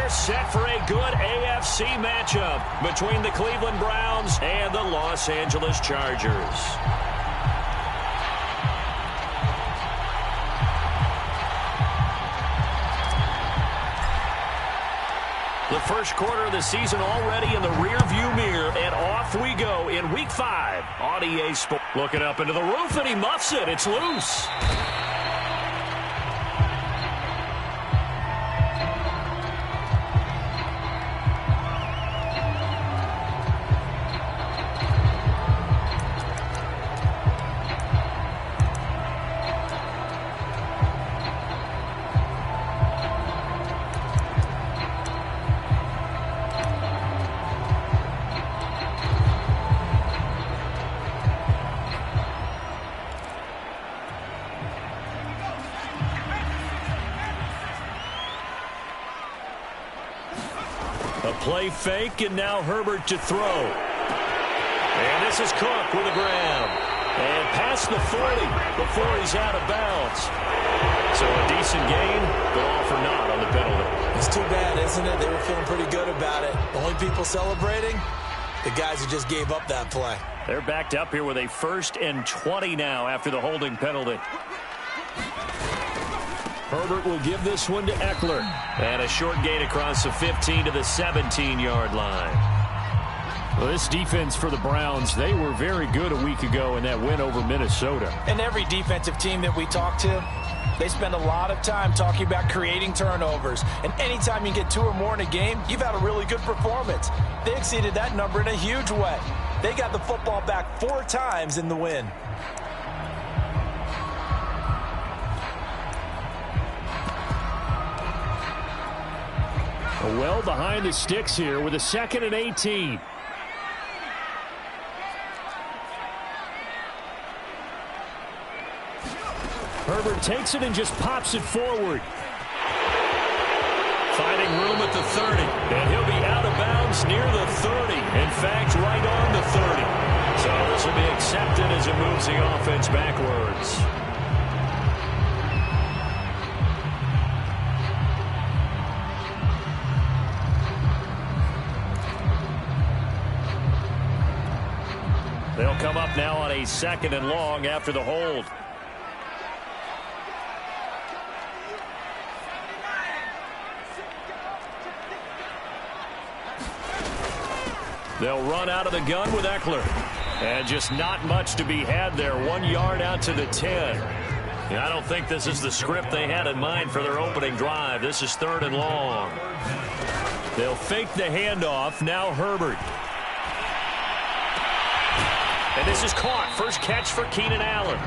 We're set for a good AFC matchup between the Cleveland Browns and the Los Angeles Chargers. The first quarter of the season already in the rearview mirror, and off we go in Week 5 on EA Sports. Looking up into the roof, and he muffs it. It's loose. Play fake, and now Herbert to throw. And this is Cook with a grab. And past the 40 before he's out of bounds. So a decent gain, but all for naught on the penalty. It's too bad, isn't it? They were feeling pretty good about it. The only people celebrating, the guys who just gave up that play. They're backed up here with a 1st and 20 now after the holding penalty. Herbert will give this one to Eckler. And a short gain across the 15 to the 17-yard line. Well, this defense for the Browns, they were very good a week ago in that win over Minnesota. And every defensive team that we talk to, they spend a lot of time talking about creating turnovers. And anytime you get 2 or more in a game, you've had a really good performance. They exceeded that number in a huge way. They got the football back 4 times in the win. Well behind the sticks here with a 2nd and 18. Herbert takes it and just pops it forward. Finding room at the 30. And he'll be out of bounds near the 30. In fact, right on the 30. So this will be accepted as it moves the offense backwards. They'll come up now on a 2nd and long after the hold. They'll run out of the gun with Eckler. And just not much to be had there. 1 yard out to the 10. And I don't think this is the script they had in mind for their opening drive. This is 3rd and long. They'll fake the handoff. Now Herbert. And this is caught. First catch for Keenan Allen.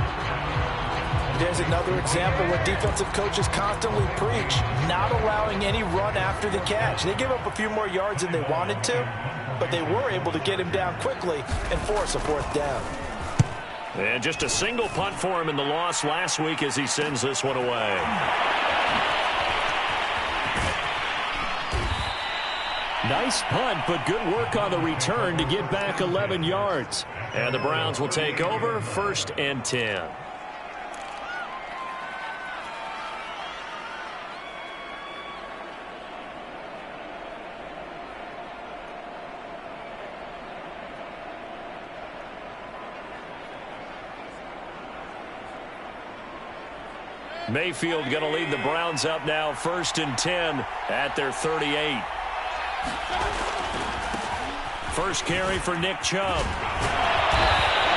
There's another example where defensive coaches constantly preach, not allowing any run after the catch. They gave up a few more yards than they wanted to, but they were able to get him down quickly and force a 4th down. And just a single punt for him in the loss last week as he sends this one away. Nice punt, but good work on the return to get back 11 yards. And the Browns will take over, 1st and 10. Mayfield going to lead the Browns up now, 1st and 10 at their 38. First carry for Nick Chubb.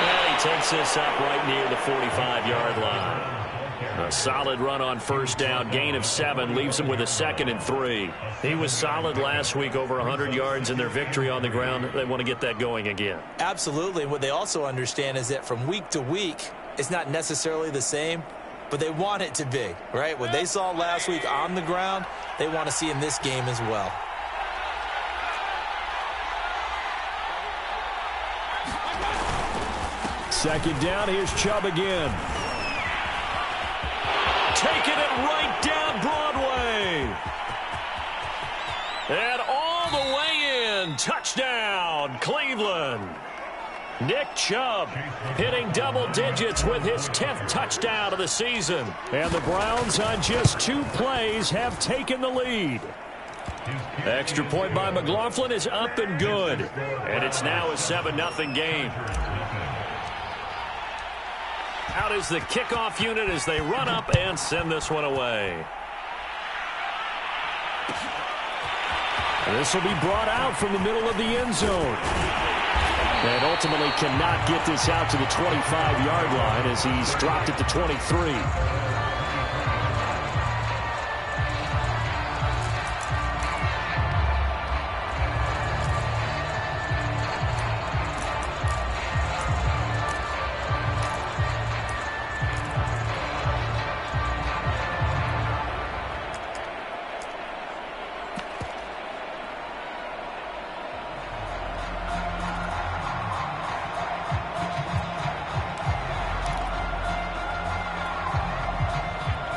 And he takes this up right near the 45-yard line. A solid run on 1st down. Gain of 7 leaves him with a 2nd and 3. He was solid last week, over 100 yards in their victory on the ground. They want to get that going again. Absolutely. What they also understand is that from week to week, it's not necessarily the same, but they want it to be, right? What they saw last week on the ground, they want to see in this game as well. Second down, here's Chubb again. Taking it right down Broadway. And all the way in. Touchdown, Cleveland. Nick Chubb hitting double digits with his 10th touchdown of the season. And the Browns on just 2 plays have taken the lead. Extra point by McLaughlin is up and good. And it's now a 7-0 game. Out is the kickoff unit as they run up and send this one away. This will be brought out from the middle of the end zone. And ultimately cannot get this out to the 25-yard line as he's dropped it to 23.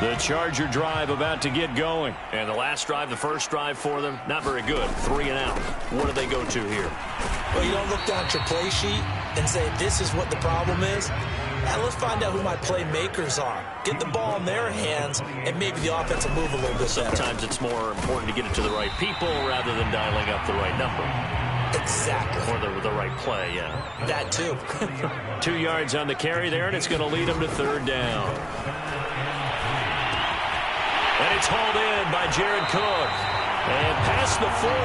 The Charger drive about to get going. And the last drive, the first drive for them, not very good. 3 and out. What do they go to here? Well, you don't look down at your play sheet and say, this is what the problem is. Now, let's find out who my playmakers are. Get the ball in their hands, and maybe the offense will move a little bit better. Sometimes it's more important to get it to the right people rather than dialing up the right number. Exactly. Or the right play, yeah. That, too. 2 yards on the carry there, and it's going to lead them to 3rd down. And it's hauled in by Jared Cook. And past the 40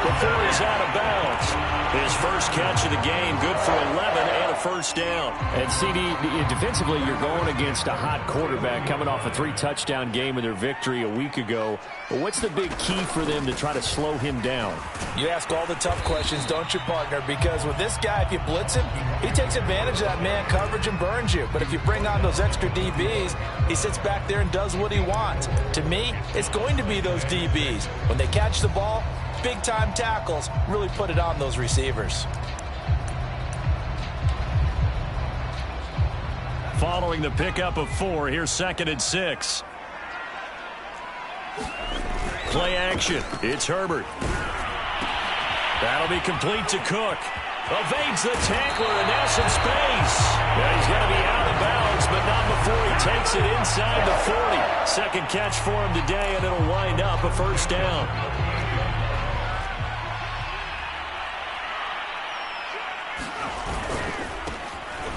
before he's out of bounds. His first catch of the game, good for 11 and a first down. And CD, defensively, you're going against a hot quarterback coming off a 3-touchdown game in their victory a week ago. But what's the big key for them to try to slow him down? You ask all the tough questions, don't you, partner? Because with this guy, if you blitz him, he takes advantage of that man coverage and burns you. But if you bring on those extra DBs, he sits back there and does what he wants. To me, it's going to be those DBs. When they catch the ball, big-time tackles really put it on those receivers. Following the pickup of 4, here's 2nd and 6. Play action. It's Herbert. That'll be complete to Cook. Evades the tackler and now some space. Yeah, he's going to be out of bounds, but not before he takes it inside the 40. Second catch for him today, and it'll wind up a first down.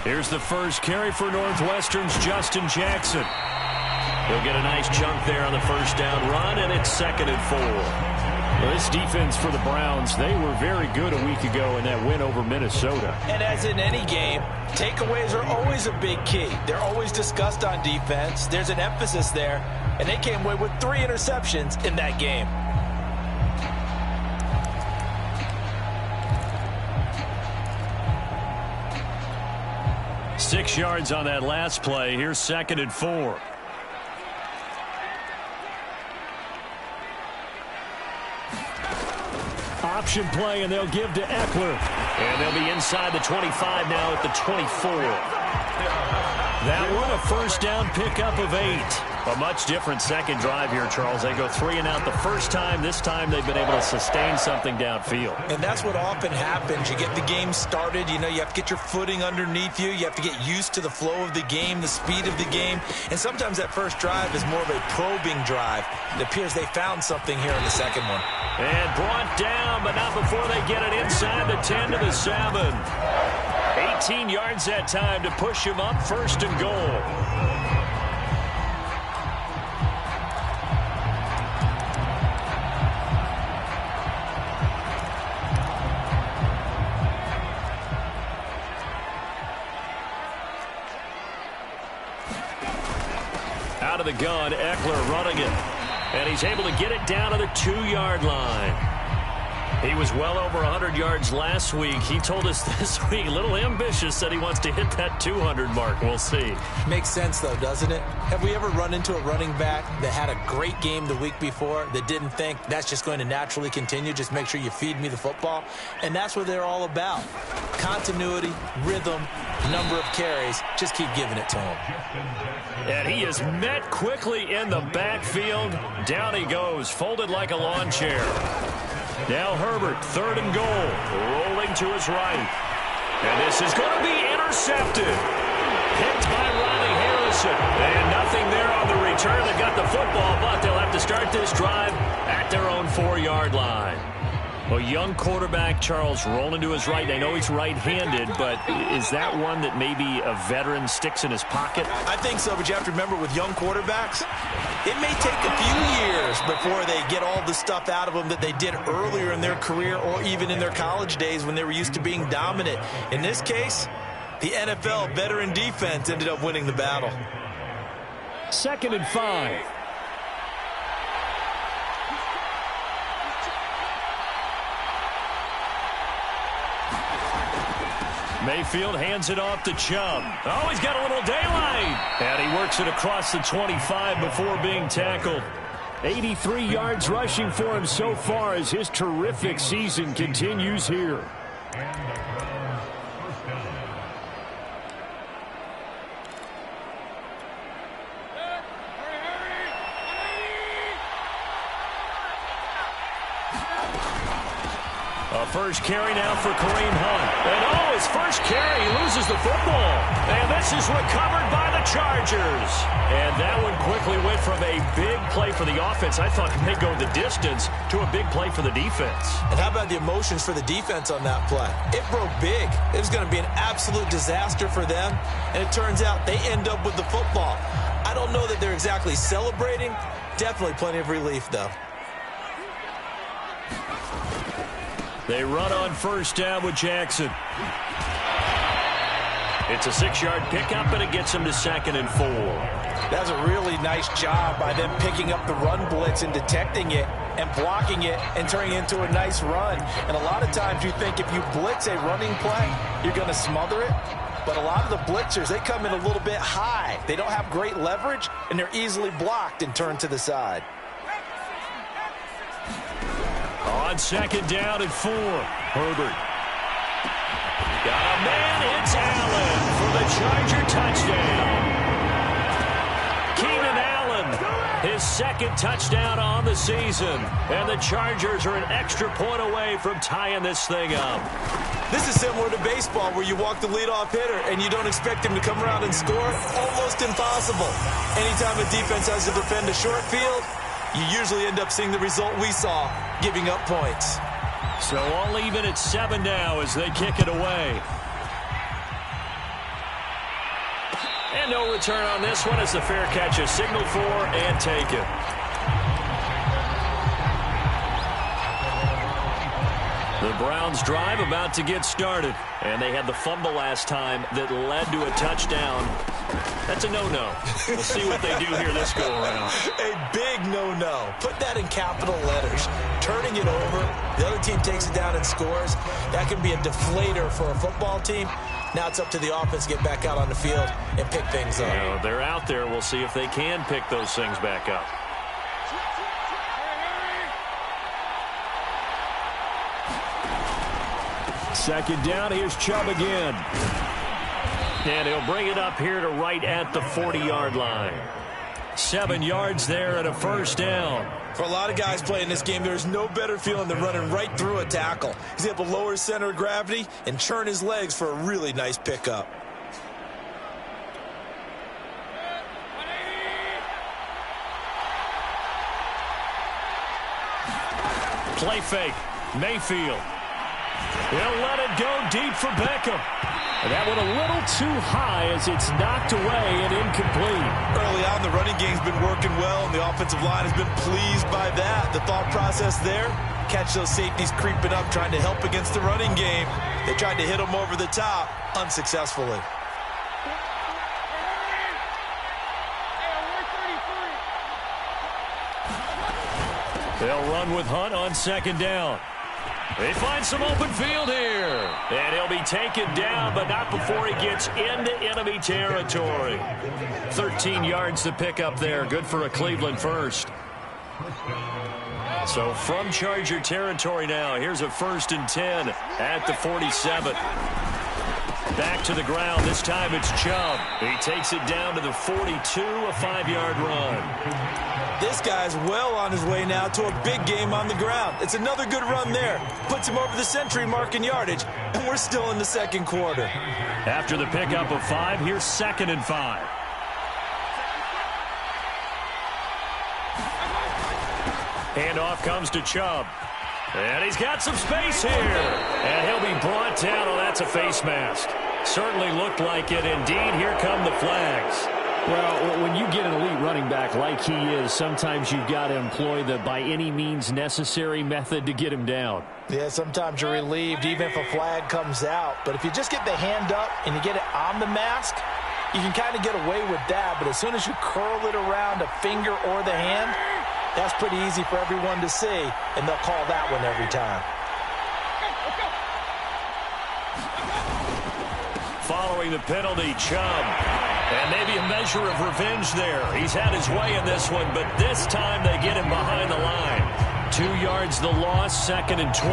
Here's the first carry for Northwestern's Justin Jackson. He'll get a nice chunk there on the first down run, and it's 2nd and 4. Well, this defense for the Browns, they were very good a week ago in that win over Minnesota. And as in any game, takeaways are always a big key. They're always discussed on defense. There's an emphasis there, and they came away with 3 interceptions in that game. Six yards on that last play. Here's 2nd and 4. Option play, and they'll give to Eckler. And they'll be inside the 25 now at the 24. That one a first down pickup of 8. A much different second drive here, Charles. They go 3 and out the first time. This time they've been able to sustain something downfield. And that's what often happens. You get the game started. You know, you have to get your footing underneath you. You have to get used to the flow of the game, the speed of the game. And sometimes that first drive is more of a probing drive. It appears they found something here in the second one. And brought down, but not before they get it inside the 10 to the 7. 18 yards that time to push him up, 1st and goal. Out of the gun, Eckler running it. And he's able to get it down to the 2-yard line. He was well over 100 yards last week. He told us this week, a little ambitious, said he wants to hit that 200 mark. We'll see. Makes sense, though, doesn't it? Have we ever run into a running back that had a great game the week before that didn't think that's just going to naturally continue? Just make sure you feed me the football. And that's what they're all about. Continuity, rhythm, number of carries. Just keep giving it to him. And he is met quickly in the backfield. Down he goes, folded like a lawn chair. Now Herbert, 3rd and goal, rolling to his right. And this is going to be intercepted. Picked by Ronnie Harrison. And nothing there on the return that got the football, but they'll have to start this drive at their own 34-yard line. A young quarterback, Charles, rolling to his right. I know he's right-handed, but is that one that maybe a veteran sticks in his pocket? I think so, but you have to remember with young quarterbacks, it may take a few years before they get all the stuff out of them that they did earlier in their career or even in their college days when they were used to being dominant. In this case, the NFL veteran defense ended up winning the battle. 2nd and 5. Mayfield hands it off to Chubb. Oh, he's got a little daylight. And he works it across the 25 before being tackled. 83 yards rushing for him so far as his terrific season continues here. First carry now for Kareem Hunt. And his first carry, he loses the football. And this is recovered by the Chargers. And that one quickly went from a big play for the offense, I thought may go the distance, to a big play for the defense. And how about the emotions for the defense on that play? It broke big. It was going to be an absolute disaster for them. And it turns out they end up with the football. I don't know that they're exactly celebrating. Definitely plenty of relief, though. They run on first down with Jackson. It's a 6-yard pickup, and it gets them to 2nd and 4. That's a really nice job by them picking up the run blitz and detecting it and blocking it and turning it into a nice run. And a lot of times you think if you blitz a running play, you're going to smother it. But a lot of the blitzers, they come in a little bit high. They don't have great leverage, and they're easily blocked and turned to the side. On 2nd down and 4. Herbert. Got a man. It's Allen for the Charger touchdown. Keenan Allen, his 2nd touchdown on the season. And the Chargers are an extra point away from tying this thing up. This is similar to baseball where you walk the leadoff hitter and you don't expect him to come around and score. Almost impossible. Anytime a defense has to defend a short field, you usually end up seeing the result we saw, giving up points. So all even at 7 now as they kick it away. And no return on this one as the fair catch is signaled for and taken. The Browns drive about to get started. And they had the fumble last time that led to a touchdown. That's a no-no. We'll see what they do here this go-around. A big no-no. Put that in capital letters. Turning it over, the other team takes it down and scores. That can be a deflator for a football team. Now it's up to the offense to get back out on the field and pick things up. You know, they're out there. We'll see if they can pick those things back up. Second down, here's Chubb again. And he'll bring it up here to right at the 40-yard line. 7 yards there and a first down. For a lot of guys playing this game, there's no better feeling than running right through a tackle. He's able to lower his center of gravity and churn his legs for a really nice pickup. Play fake. Mayfield. He'll let it go deep for Beckham. And that one a little too high as it's knocked away and incomplete. Early on, the running game's been working well, and the offensive line has been pleased by that. The thought process there, catch those safeties creeping up, trying to help against the running game. They tried to hit them over the top, unsuccessfully. They'll run with Hunt on second down. They find some open field here. And he'll be taken down, but not before he gets into enemy territory. 13 yards to pick up there. Good for a Cleveland first. So from Charger territory now, here's a 1st and 10 at the 47. Back to the ground. This time it's Chubb. He takes it down to the 42, a 5-yard run. This guy's well on his way now to a big game on the ground. It's another good run there. Puts him over the century mark in yardage, and we're still in the second quarter. After the pickup of 5, here's 2nd and 5. Handoff comes to Chubb. And he's got some space here. And he'll be brought down. Oh, that's a face mask. Certainly looked like it. Indeed, here come the flags. Well, when you get an elite running back like he is, sometimes you've got to employ the by any means necessary method to get him down. Yeah, sometimes you're relieved even if a flag comes out. But if you just get the hand up and you get it on the mask, you can kind of get away with that. But as soon as you curl it around a finger or the hand, that's pretty easy for everyone to see, and they'll call that one every time. Following the penalty, Chubb. And maybe a measure of revenge there. He's had his way in this one, but this time they get him behind the line. 2 yards the loss, 2nd and 12.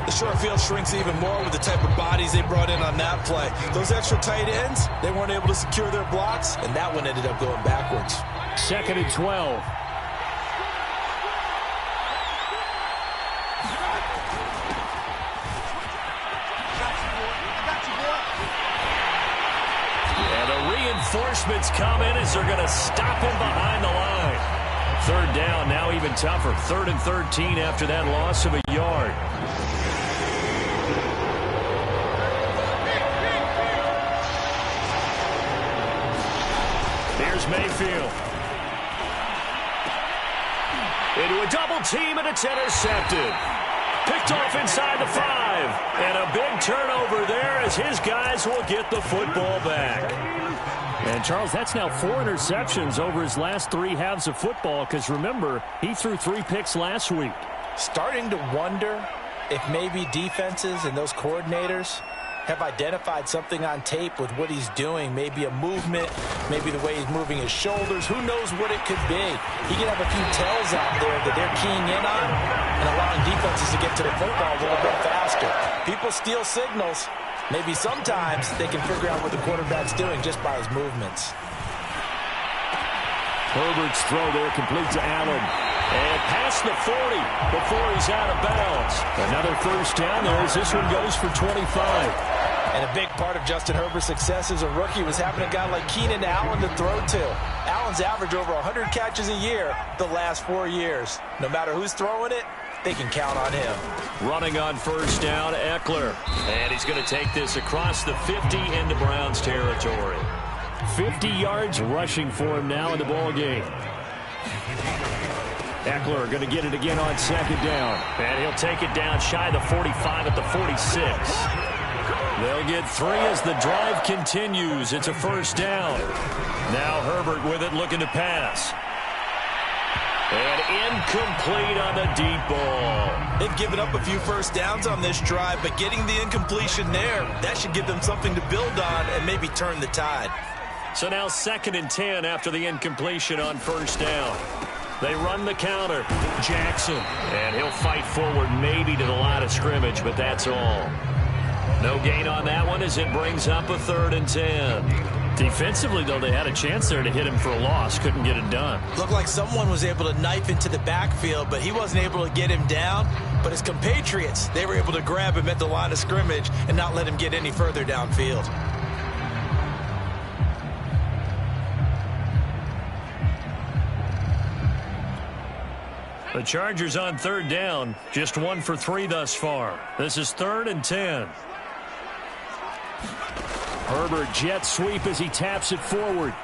The short field shrinks even more with the type of bodies they brought in on that play. Those extra tight ends, they weren't able to secure their blocks, and that one ended up going backwards. 2nd and 12. Reinforcements come in as they're going to stop him behind the line. 3rd down, now even tougher. 3rd and 13 after that loss of a yard. Here's Mayfield. Into a double team, and it's intercepted. Picked off inside the 5. And a big turnover there as his guys will get the football back. And, Charles, that's now 4 interceptions over his last 3 halves of football because, remember, he threw 3 picks last week. Starting to wonder if maybe defenses and those coordinators have identified something on tape with what he's doing. Maybe a movement, maybe the way he's moving his shoulders. Who knows what it could be? He could have a few tells out there that they're keying in on and allowing defenses to get to the football a little bit faster. People steal signals. Maybe sometimes they can figure out what the quarterback's doing just by his movements. Herbert's throw there complete to Allen. And past the 40 before he's out of bounds. Another 1st down there as this one goes for 25. And a big part of Justin Herbert's success as a rookie was having a guy like Keenan Allen to throw to. Allen's averaged over 100 catches a year the last 4 years. No matter who's throwing it, they can count on him. Running on 1st down, Eckler. And he's going to take this across the 50 into Browns territory. 50 yards rushing for him now in the ball game. Eckler going to get it again on 2nd down. And he'll take it down shy of the 45 at the 46. They'll get 3 as the drive continues. It's a 1st down. Now Herbert with it, looking to pass. And incomplete on the deep ball. They've given up a few 1st downs on this drive, but getting the incompletion there, that should give them something to build on and maybe turn the tide. So now 2nd and 10 after the incompletion on 1st down. They run the counter. Jackson. And he'll fight forward maybe to the line of scrimmage, but that's all. No gain on that one as it brings up a 3rd and 10. Defensively, though, they had a chance there to hit him for a loss. Couldn't get it done. Looked like someone was able to knife into the backfield, but he wasn't able to get him down. But his compatriots, they were able to grab him at the line of scrimmage and not let him get any further downfield. The Chargers on 3rd down, just 1 for 3 thus far. This is 3rd and 10. Herbert jet sweep as he taps it forward.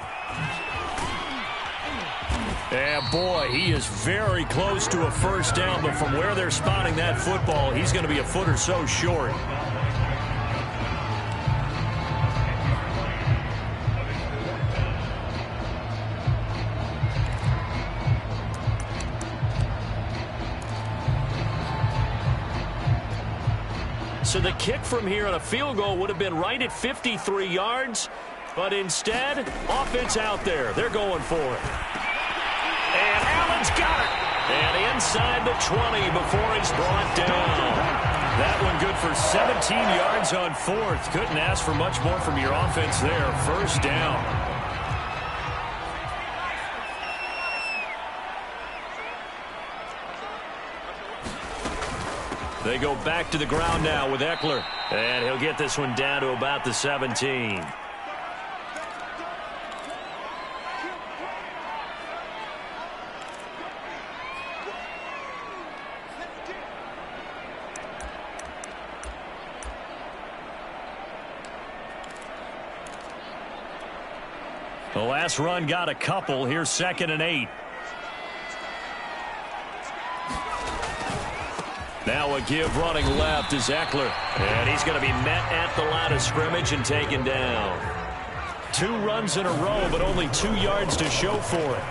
Yeah, boy, he is very close to a 1st down, but from where they're spotting that football, he's going to be a foot or so short. So the kick from here on a field goal would have been right at 53 yards. But instead, offense out there. They're going for it. And Allen's got it. And inside the 20 before he's brought down. That one good for 17 yards on 4th. Couldn't ask for much more from your offense there. 1st down. They go back to the ground now with Eckler. And he'll get this one down to about the 17. The last run got a couple. Here's 2nd and 8. Now a give running left is Eckler. And he's going to be met at the line of scrimmage and taken down. 2 runs in a row, but only 2 yards to show for it.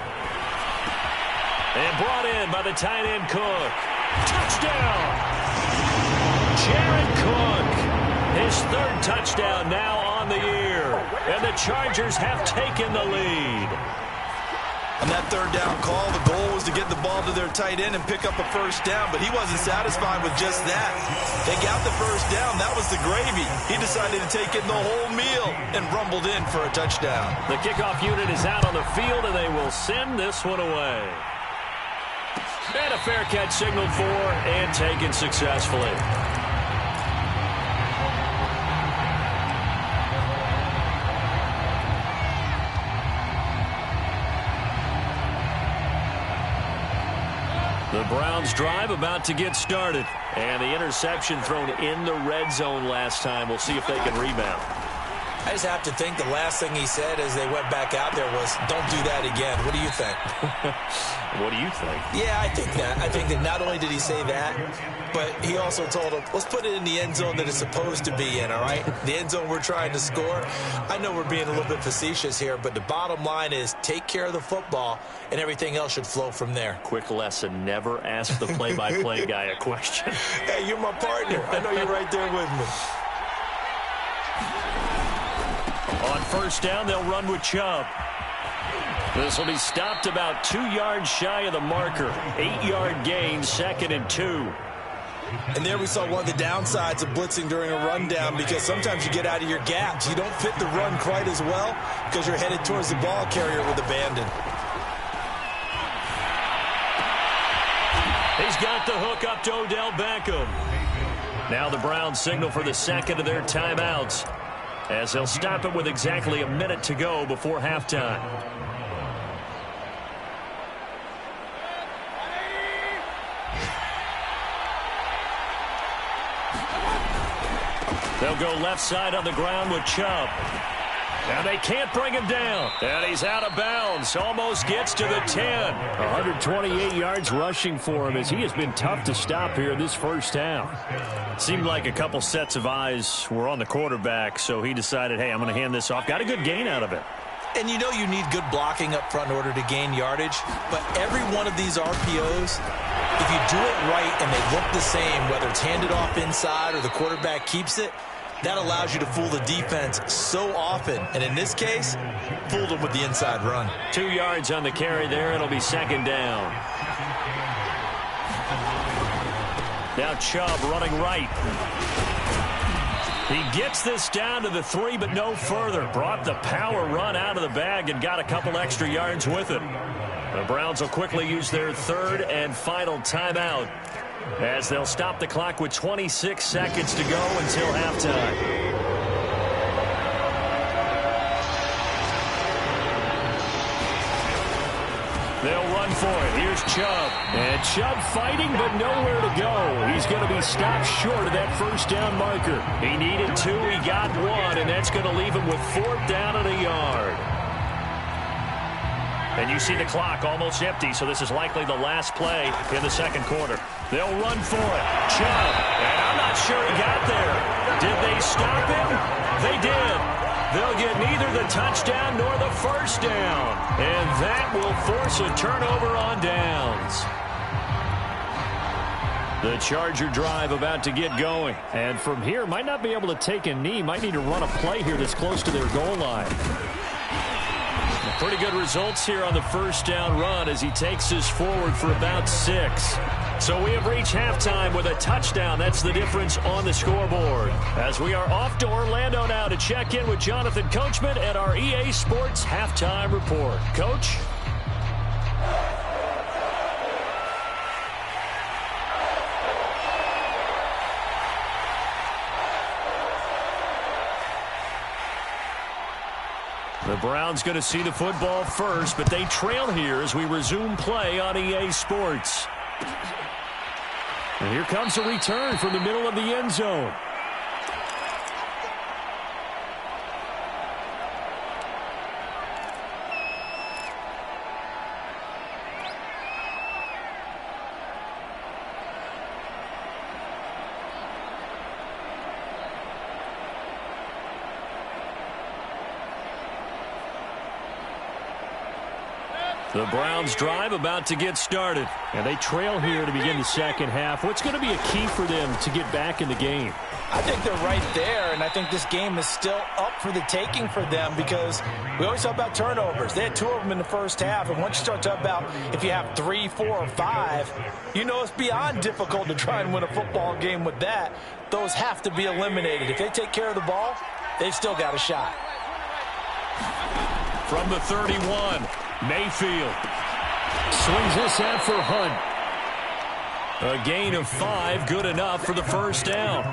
And brought in by the tight end Cook. Touchdown! Jared Cook. His 3rd touchdown now on the year. And the Chargers have taken the lead. On that 3rd down call, the goal was to get the ball to their tight end and pick up a 1st down, but he wasn't satisfied with just that. They got the 1st down. That was the gravy. He decided to take in the whole meal and rumbled in for a touchdown. The kickoff unit is out on the field, and they will send this one away. And a fair catch signaled for and taken successfully. The Browns drive about to get started. And the interception thrown in the red zone last time. We'll see if they can rebound. I just have to think the last thing he said as they went back out there was, don't do that again. What do you think? What do you think? Yeah, I think that. I think that not only did he say that, but he also told him, let's put it in the end zone that it's supposed to be in, all right? The end zone we're trying to score. I know we're being a little bit facetious here, but the bottom line is take care of the football, and everything else should flow from there. Quick lesson, never ask the play-by-play guy a question. Hey, you're my partner. I know you're right there with me. On 1st down, they'll run with Chubb. This will be stopped about 2 yards shy of the marker. 8-yard gain, 2nd and 2. And there we saw one of the downsides of blitzing during a rundown, because sometimes you get out of your gaps. You don't fit the run quite as well because you're headed towards the ball carrier with abandon. He's got the hook up to Odell Beckham. Now the Browns signal for the 2nd of their timeouts, as they'll stop it with exactly a minute to go before halftime. They'll go left side on the ground with Chubb. And they can't bring him down. And he's out of bounds. Almost gets to the 10. 128 yards rushing for him, as he has been tough to stop here this 1st down. Seemed like a couple sets of eyes were on the quarterback, so he decided, hey, I'm going to hand this off. Got a good gain out of it. And you know you need good blocking up front in order to gain yardage, but every one of these RPOs, if you do it right and they look the same, whether it's handed off inside or the quarterback keeps it, that allows you to fool the defense so often. And in this case, fooled them with the inside run. 2 yards on the carry there. It'll be 2nd down. Now Chubb running right. He gets this down to the 3, but no further. Brought the power run out of the bag and got a couple extra yards with it. The Browns will quickly use their 3rd and final timeout, as they'll stop the clock with 26 seconds to go until halftime. They'll run for it. Here's Chubb. And Chubb fighting, but nowhere to go. He's going to be stopped short of that 1st down marker. He needed 2. He got 1, and that's going to leave him with 4th down and a yard. And you see the clock almost empty, so this is likely the last play in the 2nd quarter. They'll run for it. Chubb. And I'm not sure he got there. Did they stop him? They did. They'll get neither the touchdown nor the 1st down. And that will force a turnover on downs. The Charger drive about to get going. And from here, might not be able to take a knee. Might need to run a play here that's close to their goal line. Pretty good results here on the 1st down run as he takes us forward for about 6. So we have reached halftime with a touchdown. That's the difference on the scoreboard. As we are off to Orlando now to check in with Jonathan Coachman at our EA Sports Halftime Report. Coach? The Browns going to see the football first, but they trail here as we resume play on EA Sports. And here comes a return from the middle of the end zone. The Browns drive about to get started. And they trail here to begin the second half. What's going to be a key for them to get back in the game? I think they're right there, and I think this game is still up for the taking for them because we always talk about turnovers. They had 2 of them in the first half, and once you start talking about if you have 3, 4, or 5, you know it's beyond difficult to try and win a football game with that. Those have to be eliminated. If they take care of the ball, they've still got a shot. From the 31, Mayfield swings this out for Hunt. A gain of 5, good enough for the first down.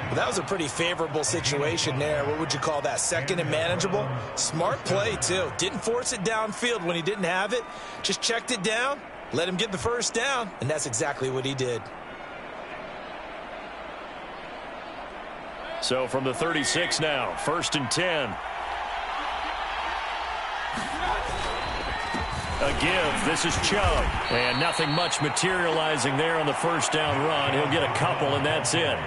Well, that was a pretty favorable situation there. What would you call that? Second and manageable? Smart play, too. Didn't force it downfield when he didn't have it. Just checked it down, let him get the first down, and that's exactly what he did. So from the 36 now, 1st and 10. A give. This is Chubb. And nothing much materializing there on the first down run. He'll get a couple, and that's it.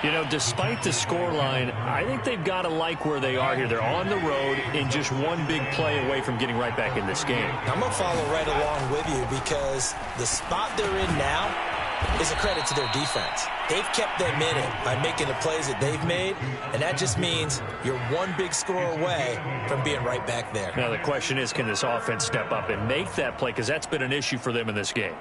You know, despite the scoreline, I think they've got to like where they are here. They're on the road and just one big play away from getting right back in this game. I'm going to follow right along with you because the spot they're in now is a credit to their defense. They've kept them in it by making the plays that they've made, and that just means you're one big score away from being right back there. Now the question is, can this offense step up and make that play? Because that's been an issue for them in this game.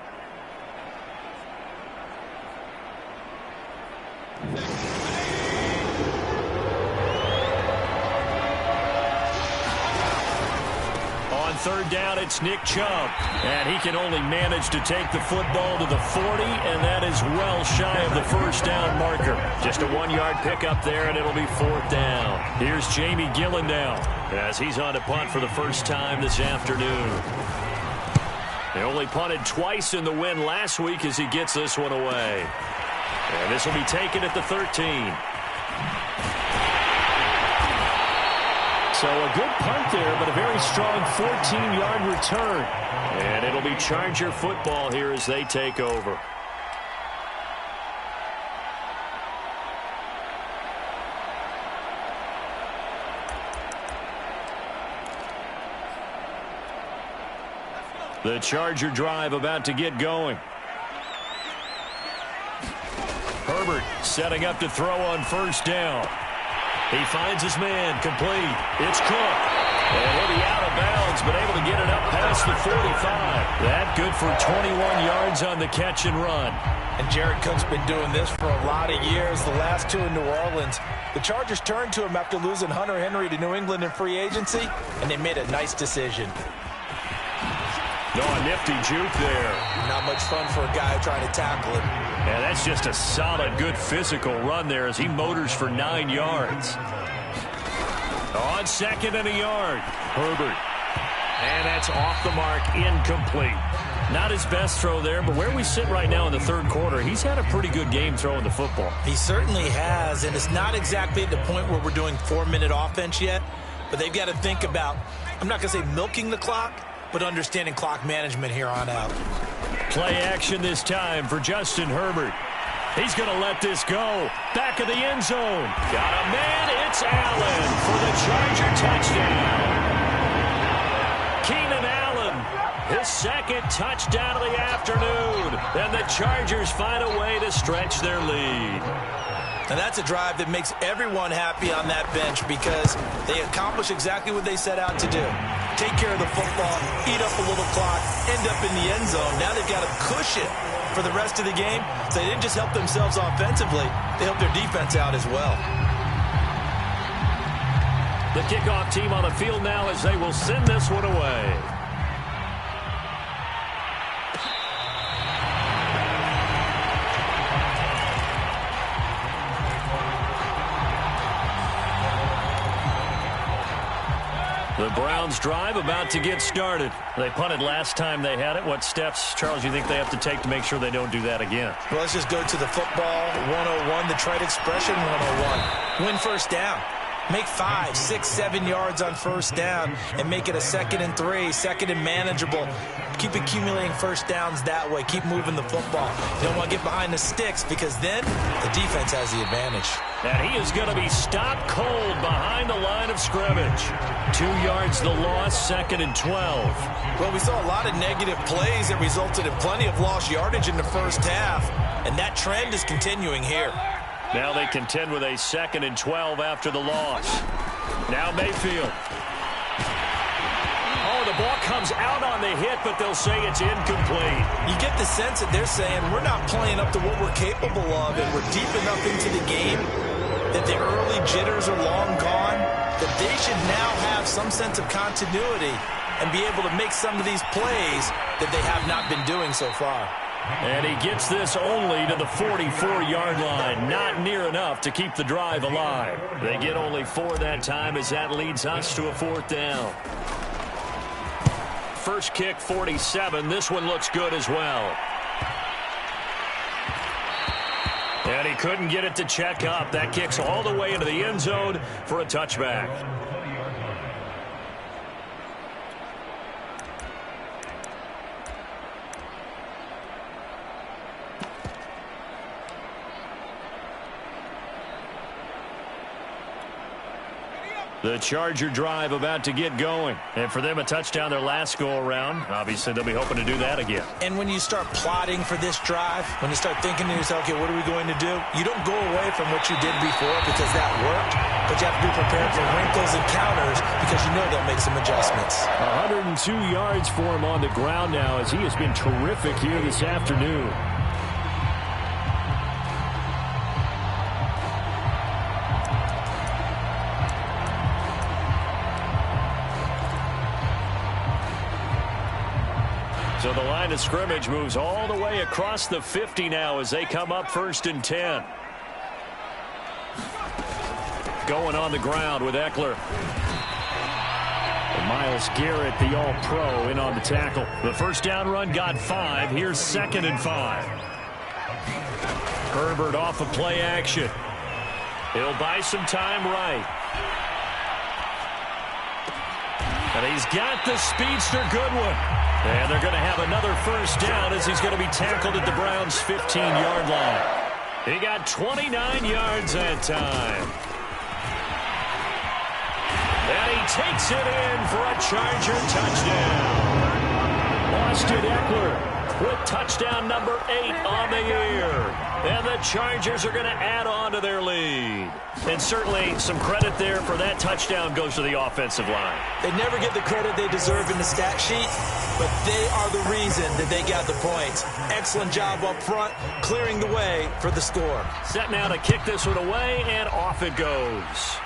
On 3rd down, it's Nick Chubb. And he can only manage to take the football to the 40, and that is well shy of the first down marker. Just a 1-yard pickup there, and it'll be 4th down. Here's Jamie Gillen now as he's on to punt for the first time this afternoon. They only punted twice in the win last week as he gets this one away. And this will be taken at the 13. So a good punt there, but a very strong 14-yard return. And it'll be Charger football here as they take over. The Charger drive about to get going. Herbert setting up to throw on 1st down. He finds his man, complete. It's Cook. And he'll be out of bounds, but able to get it up past the 45. That good for 21 yards on the catch and run. And Jared Cook's been doing this for a lot of years, the last 2 in New Orleans. The Chargers turned to him after losing Hunter Henry to New England in free agency, and they made a nice decision. No, a nifty juke there. Not much fun for a guy trying to tackle him. And that's just a solid, good physical run there as he motors for 9 yards. On 2nd and a yard, Herbert. And that's off the mark, incomplete. Not his best throw there, but where we sit right now in the 3rd quarter, he's had a pretty good game throwing the football. He certainly has, and it's not exactly at the point where we're doing 4-minute offense yet, but they've got to think about, I'm not going to say milking the clock, but understanding clock management here on out. Play action this time for Justin Herbert. He's going to let this go. Back of the end zone. Got a man. It's Allen for the Charger touchdown. Keenan Allen, his 2nd touchdown of the afternoon. And the Chargers find a way to stretch their lead. And that's a drive that makes everyone happy on that bench because they accomplish exactly what they set out to do. Take care of the football, eat up a little clock, end up in the end zone. Now they've got a cushion for the rest of the game. So they didn't just help themselves offensively, they helped their defense out as well. The kickoff team on the field now as they will send this one away. The Browns drive about to get started. They punted last time they had it. What steps, Charles, you think they have to take to make sure they don't do that again? Well, let's just go to the football 101, the trade expression 101. Win first down. Make 5, 6, 7 yards on first down and make it a 2nd and 3, 2nd and manageable. Keep accumulating first downs that way. Keep moving the football. You don't want to get behind the sticks because then the defense has the advantage. And he is going to be stopped cold behind the line of scrimmage. 2 yards the loss, 2nd and 12. Well, we saw a lot of negative plays that resulted in plenty of lost yardage in the first half. And that trend is continuing here. Now they contend with a 2nd and 12 after the loss. Now Mayfield. Oh, the ball comes out on the hit, but they'll say it's incomplete. You get the sense that they're saying we're not playing up to what we're capable of, and we're deep enough into the game that the early jitters are long gone, that they should now have some sense of continuity and be able to make some of these plays that they have not been doing so far. And he gets this only to the 44-yard line. Not near enough to keep the drive alive. They get only 4 that time as that leads us to a 4th down. First kick, 47. This one looks good as well. And he couldn't get it to check up. That kicks all the way into the end zone for a touchback. The Charger drive about to get going. And for them, a touchdown their last go-around. Obviously, they'll be hoping to do that again. And when you start plotting for this drive, when you start thinking to yourself, okay, what are we going to do? You don't go away from what you did before because that worked, but you have to be prepared for wrinkles and counters because you know they'll make some adjustments. 102 yards for him on the ground now as he has been terrific here this afternoon. So the line of scrimmage moves all the way across the 50 now as they come up 1st and 10. Going on the ground with Eckler. And Myles Garrett, the all-pro, in on the tackle. The first down run got 5. Here's 2nd and 5. Herbert off of play action. He'll buy some time right. And he's got the speedster Goodwin. And they're going to have another first down as he's going to be tackled at the Browns' 15-yard line. He got 29 yards that time. And he takes it in for a Charger touchdown. Austin Eckler with touchdown number 8 on the year. And the Chargers are going to add on to their lead. And certainly some credit there for that touchdown goes to the offensive line. They never get the credit they deserve in the stat sheet, but they are the reason that they got the points. Excellent job up front, clearing the way for the score. Set now to kick this one away, and off it goes.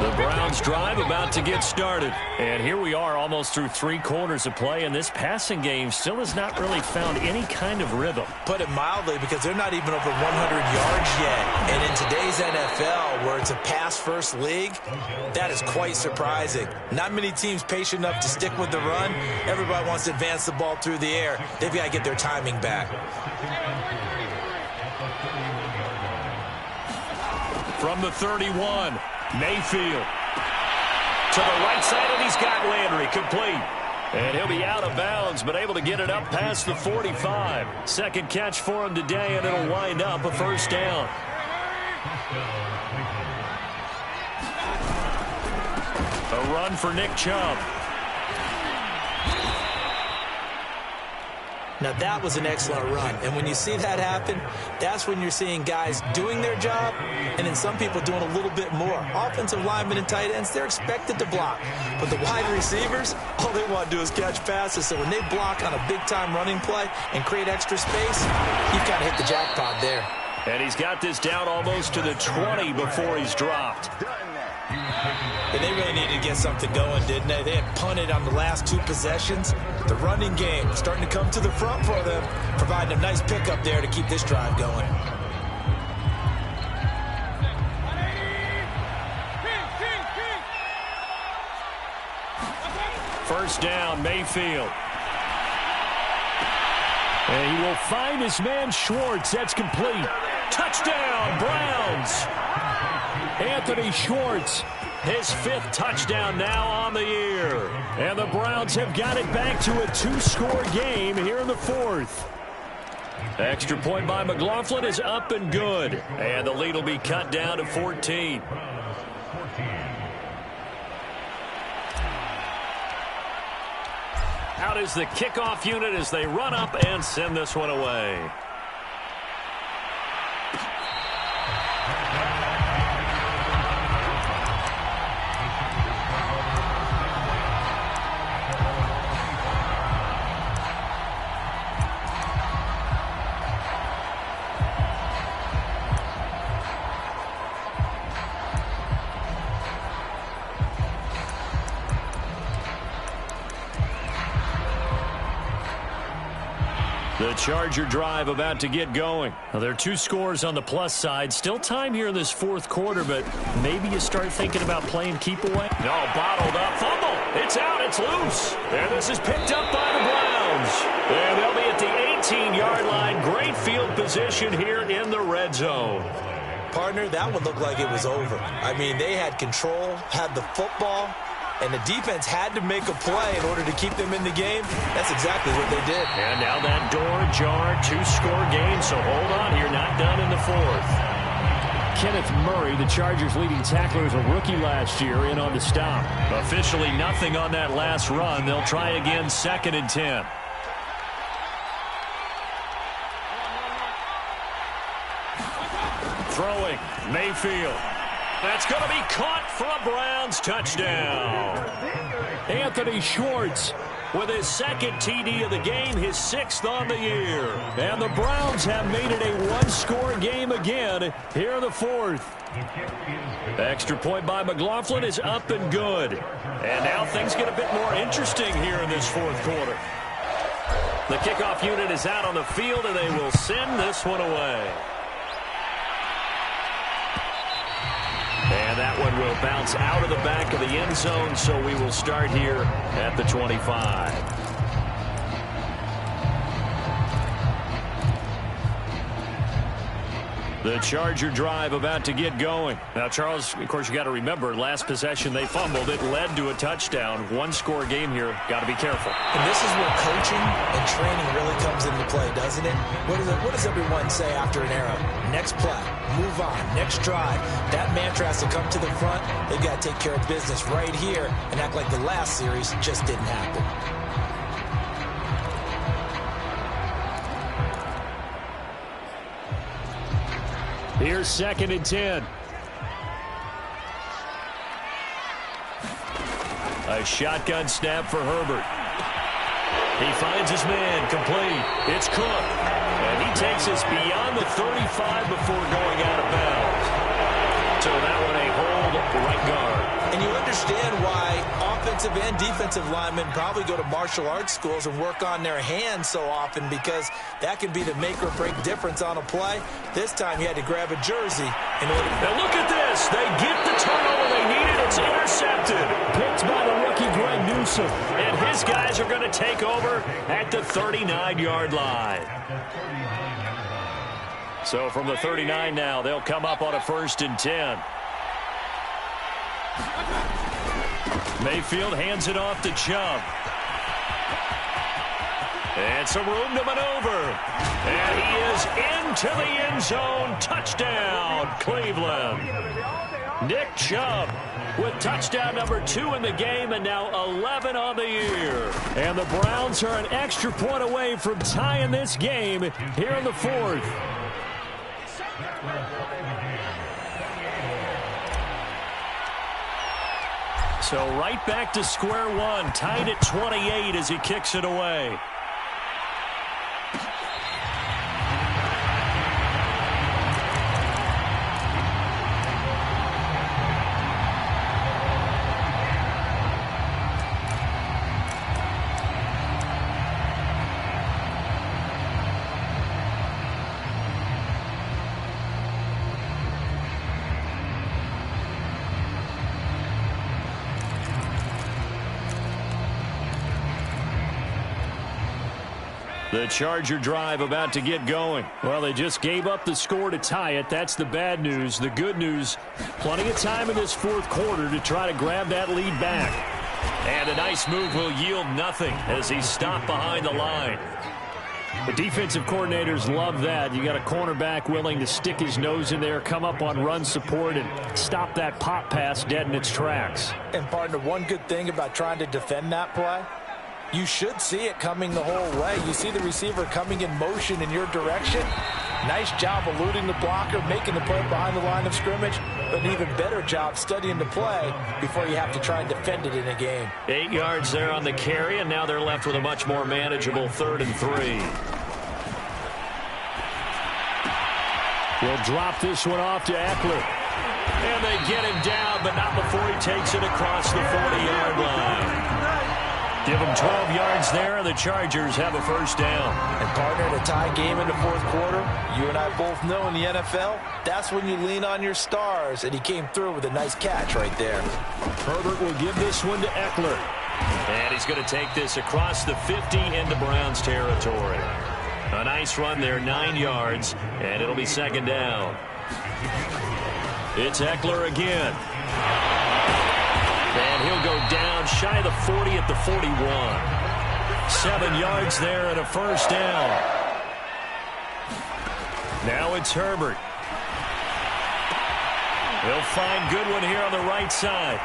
The Browns drive about to get started. And here we are almost through 3 quarters of play, and this passing game still has not really found any kind of rhythm. Put it mildly, because they're not even over 100 yards yet. And in today's NFL, where it's a pass-first league, that is quite surprising. Not many teams patient enough to stick with the run. Everybody wants to advance the ball through the air. They've got to get their timing back. From the 31. Mayfield to the right side, and he's got Landry complete. And he'll be out of bounds, but able to get it up past the 45. Second catch for him today, and it'll wind up a first down. A run for Nick Chubb. Now, that was an excellent run. And when you see that happen, that's when you're seeing guys doing their job and then some people doing a little bit more. Offensive linemen and tight ends, they're expected to block. But the wide receivers, all they want to do is catch passes. So when they block on a big-time running play and create extra space, you've kind of hit the jackpot there. And he's got this down almost to the 20 before he's dropped. And they really needed to get something going, didn't they? They had punted on the last 2 possessions. The running game starting to come to the front for them, providing a nice pickup there to keep this drive going. First down, Mayfield. And he will find his man Schwartz. That's complete. Touchdown, Browns. Anthony Schwartz. His 5th touchdown now on the year. And the Browns have got it back to a 2-score game here in the 4th. Extra point by McLaughlin is up and good. And the lead will be cut down to 14. Out is the kickoff unit as they run up and send this one away. The Charger drive about to get going. Well, there are 2 scores on the plus side. Still time here in this 4th quarter, but maybe you start thinking about playing keep away. No, bottled up. Fumble. It's out. It's loose. And this is picked up by the Browns. And they'll be at the 18-yard line. Great field position here in the red zone. Partner, that one looked like it was over. I mean, they had control, had the football, and the defense had to make a play in order to keep them in the game. That's exactly what they did. And now that door ajar, 2-score game, so hold on here, not done in the 4th. Kenneth Murray, the Chargers' leading tackler, was a rookie last year, in on the stop. Officially nothing on that last run. They'll try again, 2nd and 10. Throwing, Mayfield. That's going to be caught for a Browns touchdown. Anthony Schwartz with his 2nd TD of the game, his 6th on the year. And the Browns have made it a 1-score game again here in the 4th. Extra point by McLaughlin is up and good. And now things get a bit more interesting here in this 4th quarter. The kickoff unit is out on the field, and they will send this one away. And that one will bounce out of the back of the end zone, so we will start here at the 25. The Charger drive about to get going. Now, Charles, of course, you got to remember, last possession they fumbled. It led to a touchdown. 1-score game here. Got to be careful. And this is where coaching and training really comes into play, doesn't it? What does everyone say after an error? Next play, move on, next drive. That mantra has to come to the front. They've got to take care of business right here and act like the last series just didn't happen. Here's 2nd and 10. A shotgun snap for Herbert. He finds his man, complete. It's Cook. And he takes us beyond the 35 before going out of bounds. So that one a hold right guard. And you understand why offensive and defensive linemen probably go to martial arts schools and work on their hands so often, because that can be the make or break difference on a play. This time he had to grab a jersey in order to... Now look at this. They get the turnover they needed. It's intercepted. Picked by the rookie Greg Newsome. And his guys are going to take over at the 39-yard line. So from the 39 now, they'll come up on a 1st and 10. Mayfield hands it off to Chubb. And some room to maneuver. And he is into the end zone. Touchdown, Cleveland. Nick Chubb with touchdown number 2 in the game, and now 11 on the year. And the Browns are an extra point away from tying this game here in the 4th. So right back to square one, tied at 28 as he kicks it away. The Charger drive about to get going. Well, they just gave up the score to tie it. That's the bad news. The good news, plenty of time in this fourth quarter to try to grab that lead back. And a nice move will yield nothing as he's stopped behind the line. The defensive coordinators love that. You got a cornerback willing to stick his nose in there, come up on run support, and stop that pop pass dead in its tracks. And partner, one good thing about trying to defend that play, you should see it coming the whole way. You see the receiver coming in motion in your direction. Nice job eluding the blocker, making the play behind the line of scrimmage, but an even better job studying the play before you have to try and defend it in a game. 8 yards there on the carry, and now they're left with a much more manageable 3rd and 3. We'll drop this one off to Eckler. And they get him down, but not before he takes it across the 40-yard line. Give them 12 yards there, and the Chargers have a first down. And partner, in a tie game in the fourth quarter, you and I both know in the NFL, that's when you lean on your stars, and he came through with a nice catch right there. Herbert will give this one to Eckler. And he's going to take this across the 50 into Browns territory. A nice run there, 9 yards, and it'll be 2nd down. It's Eckler again. And he'll go down shy of the 40 at the 41. 7 yards there and a first down. Now it's Herbert. He'll find Goodwin here on the right side.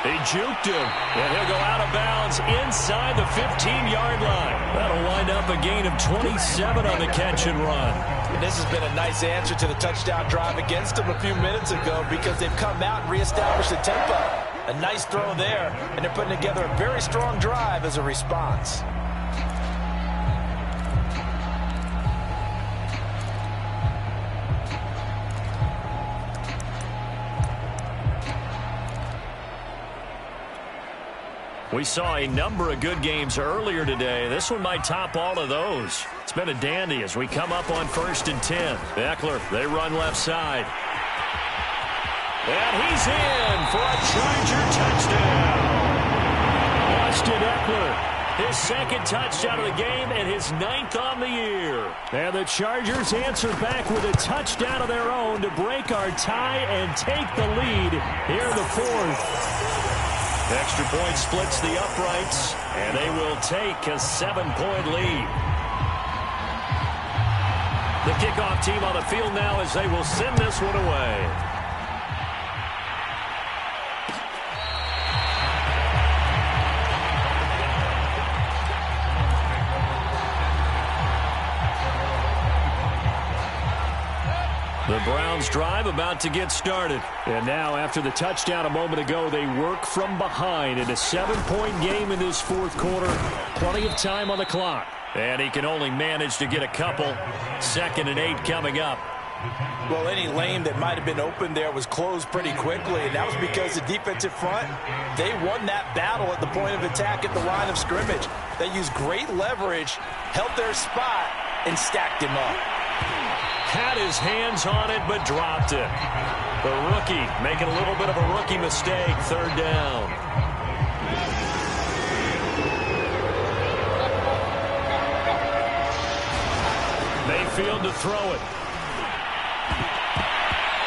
He juked him, and he'll go out of bounds inside the 15-yard line. That'll wind up a gain of 27 on the catch and run. And this has been a nice answer to the touchdown drive against them a few minutes ago because they've come out and reestablished the tempo. A nice throw there, and they're putting together a very strong drive as a response. We saw a number of good games earlier today. This one might top all of those. It's been a dandy as we come up on 1st and 10. Eckler, they run left side. And he's in for a Charger touchdown. Austin Eckler, his 2nd touchdown of the game and his 9th on the year. And the Chargers answer back with a touchdown of their own to break our tie and take the lead here in the 4th. Extra point splits the uprights, and they will take a 7-point lead. The kickoff team on the field now as they will send this one away. The Browns drive about to get started. And now, after the touchdown a moment ago, they work from behind in a 7-point game in this fourth quarter. Plenty of time on the clock. And he can only manage to get a couple. 2nd and 8 coming up. Well, any lane that might have been open there was closed pretty quickly, and that was because the defensive front, they won that battle at the point of attack at the line of scrimmage. They used great leverage, held their spot, and stacked him up. Had his hands on it, but dropped it. The rookie making a little bit of a rookie mistake. 3rd down. Mayfield to throw it.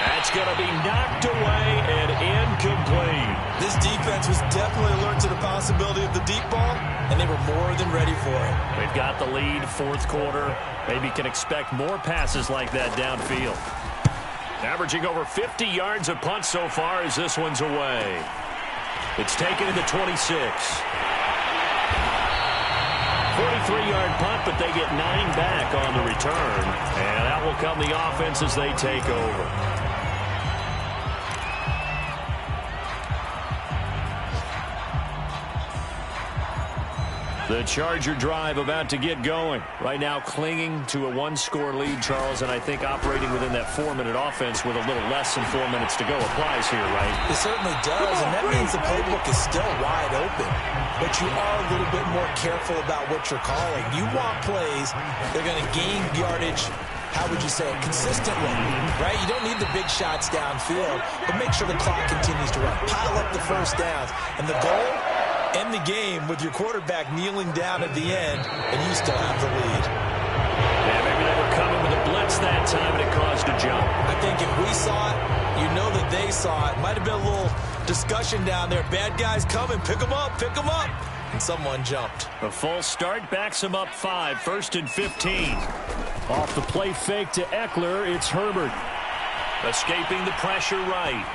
That's going to be knocked away and incomplete. This defense was definitely alert to the possibility of the deep ball, and they were more than ready for it. They've got the lead, 4th quarter. Maybe can expect more passes like that downfield. Averaging over 50 yards a punt so far as this one's away. It's taken to the 26. 43-yard punt, but they get 9 back on the return. And out will come the offense as they take over. The Charger drive about to get going. Right now clinging to a 1-score lead, Charles, and I think operating within that 4-minute offense with a little less than 4 minutes to go applies here, right? It certainly does, and that means the playbook is still wide open. But you are a little bit more careful about what you're calling. You want plays that are going to gain yardage, how would you say it, consistently, right? You don't need the big shots downfield, but make sure the clock continues to run. Pile up the first downs. And the goal, End the game with your quarterback kneeling down at the end, and you still have the lead. Yeah, maybe they were coming with a blitz that time, and it caused a jump. I think if we saw it, you know that they saw it. Might have been a little discussion down there. Bad guys coming. Pick them up. Pick them up. And someone jumped. A full start backs him up 5. 1st and 15. Off the play fake to Eckler, it's Herbert. Escaping the pressure right.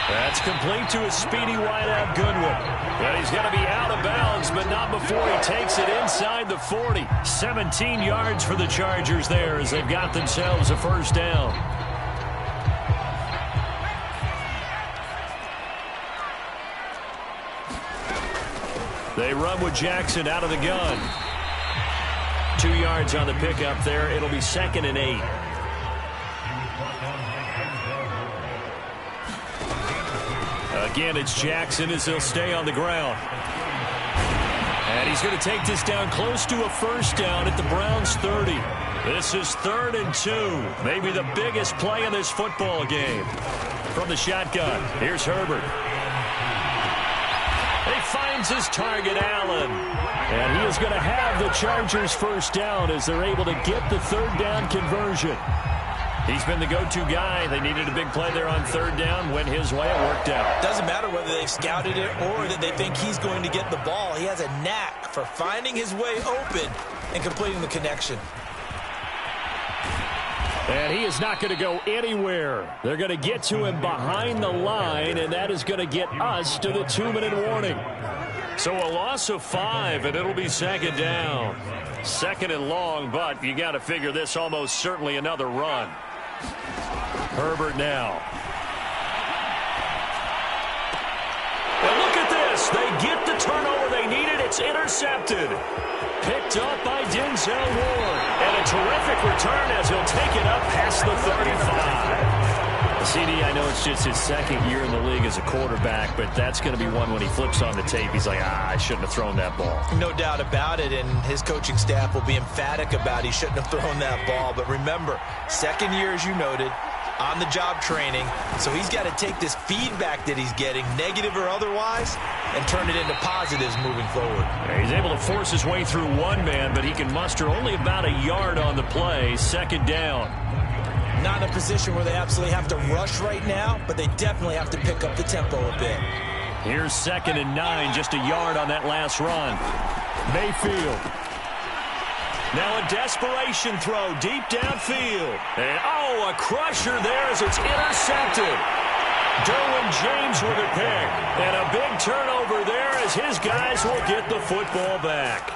That's complete to a speedy wideout Goodwin. But he's going to be out of bounds, but not before he takes it inside the 40. 17 yards for the Chargers there as they've got themselves a first down. They run with Jackson out of the gun. 2 yards on the pickup there. It'll be 2nd and 8. Again, it's Jackson as he'll stay on the ground. And he's going to take this down close to a first down at the Browns' 30. This is 3rd and 2. Maybe the biggest play in this football game. From the shotgun, here's Herbert. He finds his target, Allen. And he is going to have the Chargers first down as they're able to get the 3rd down conversion. He's been the go-to guy. They needed a big play there on 3rd down. Went his way. It worked out. Doesn't matter whether they've scouted it or that they think he's going to get the ball. He has a knack for finding his way open and completing the connection. And he is not going to go anywhere. They're going to get to him behind the line, and that is going to get us to the 2-minute warning. So a loss of 5, and it'll be 2nd down. 2nd and long, but you got to figure this almost certainly another run. Herbert now. And look at this. They get the turnover they needed. It's intercepted. Picked up by Denzel Ward. And a terrific return as he'll take it up past the 35. CD, I know it's just his 2nd year in the league as a quarterback, but that's going to be one when he flips on the tape. He's like, I shouldn't have thrown that ball. No doubt about it, and his coaching staff will be emphatic about he shouldn't have thrown that ball. But remember, 2nd year, as you noted, on-the-job training, so he's got to take this feedback that he's getting, negative or otherwise, and turn it into positives moving forward. He's able to force his way through one man, but he can muster only about a yard on the play. 2nd down. Not in a position where they absolutely have to rush right now, but they definitely have to pick up the tempo a bit. Here's 2nd and 9, just a yard on that last run. Mayfield. Now a desperation throw deep downfield. And a crusher there as it's intercepted. Derwin James with a pick. And a big turnover there as his guys will get the football back.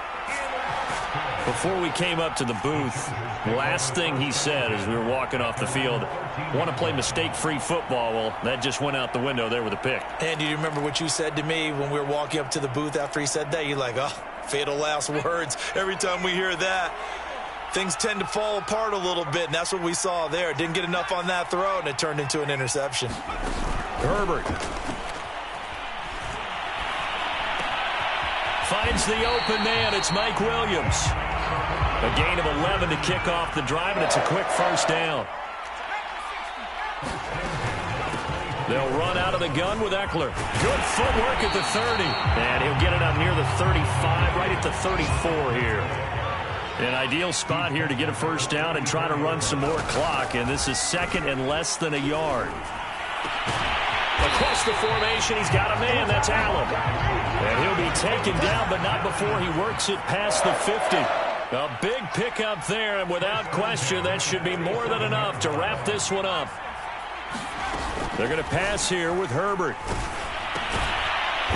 Before we came up to the booth, last thing he said as we were walking off the field, want to play mistake-free football. Well, that just went out the window there with a pick. And do you remember what you said to me when we were walking up to the booth after he said that? You're like, oh, fatal last words. Every time we hear that, things tend to fall apart a little bit, and that's what we saw there. Didn't get enough on that throw, and it turned into an interception. Herbert finds the open man. It's Mike Williams. A gain of 11 to kick off the drive, and it's a quick first down. They'll run out of the gun with Eckler. Good footwork at the 30. And he'll get it up near the 35, right at the 34 here. An ideal spot here to get a first down and try to run some more clock, and this is 2nd and less than a yard. Across the formation, he's got a man. That's Allen. And he'll be taken down, but not before he works it past the 50. A big pickup there, and without question, that should be more than enough to wrap this one up. They're going to pass here with Herbert.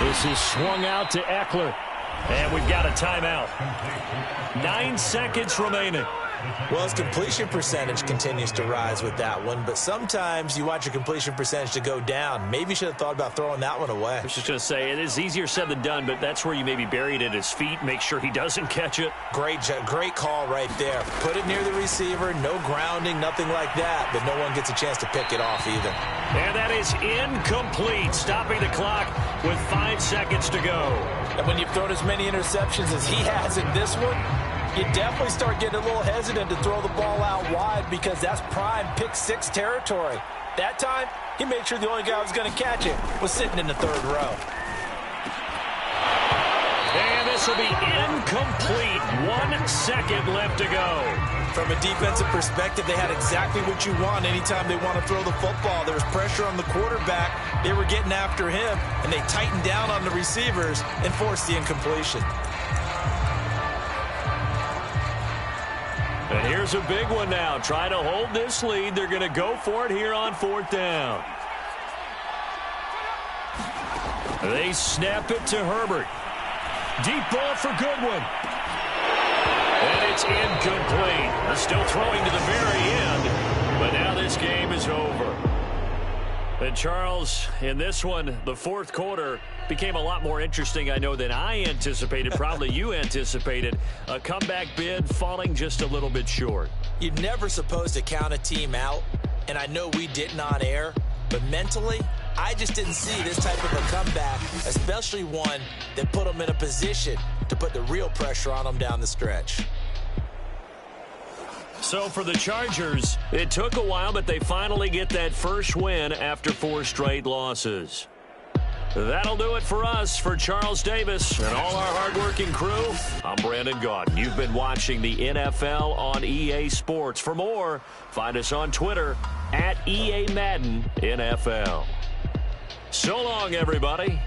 This is swung out to Eckler. And we've got a timeout. 9 seconds remaining. Well, his completion percentage continues to rise with that one, but sometimes you want your completion percentage to go down. Maybe you should have thought about throwing that one away. I was just going to say, it is easier said than done, but that's where you maybe bury it at his feet, make sure he doesn't catch it. Great call right there. Put it near the receiver, no grounding, nothing like that, but no one gets a chance to pick it off either. And that is incomplete, stopping the clock with 5 seconds to go. And when you've thrown as many interceptions as he has in this one, you definitely start getting a little hesitant to throw the ball out wide because that's prime pick-6 territory. That time, he made sure the only guy who was going to catch it was sitting in the 3rd row. This will be incomplete. 1 second left to go. From a defensive perspective, they had exactly what you want anytime they want to throw the football. There was pressure on the quarterback. They were getting after him, and they tightened down on the receivers and forced the incompletion. And here's a big one now. Trying to hold this lead. They're going to go for it here on 4th down. They snap it to Herbert. Deep ball for Goodwin. And it's incomplete. They're still throwing to the very end. But now this game is over. And Charles, in this one, the 4th quarter became a lot more interesting, I know, than I anticipated. Probably you anticipated. A comeback bid falling just a little bit short. You're never supposed to count a team out, and I know we didn't on air, but mentally, I just didn't see this type of a comeback, especially one that put them in a position to put the real pressure on them down the stretch. So for the Chargers, it took a while, but they finally get that first win after 4 straight losses. That'll do it for us. For Charles Davis and all our hardworking crew, I'm Brandon Gaudin. You've been watching the NFL on EA Sports. For more, find us on Twitter @EA Madden NFL. So long, everybody.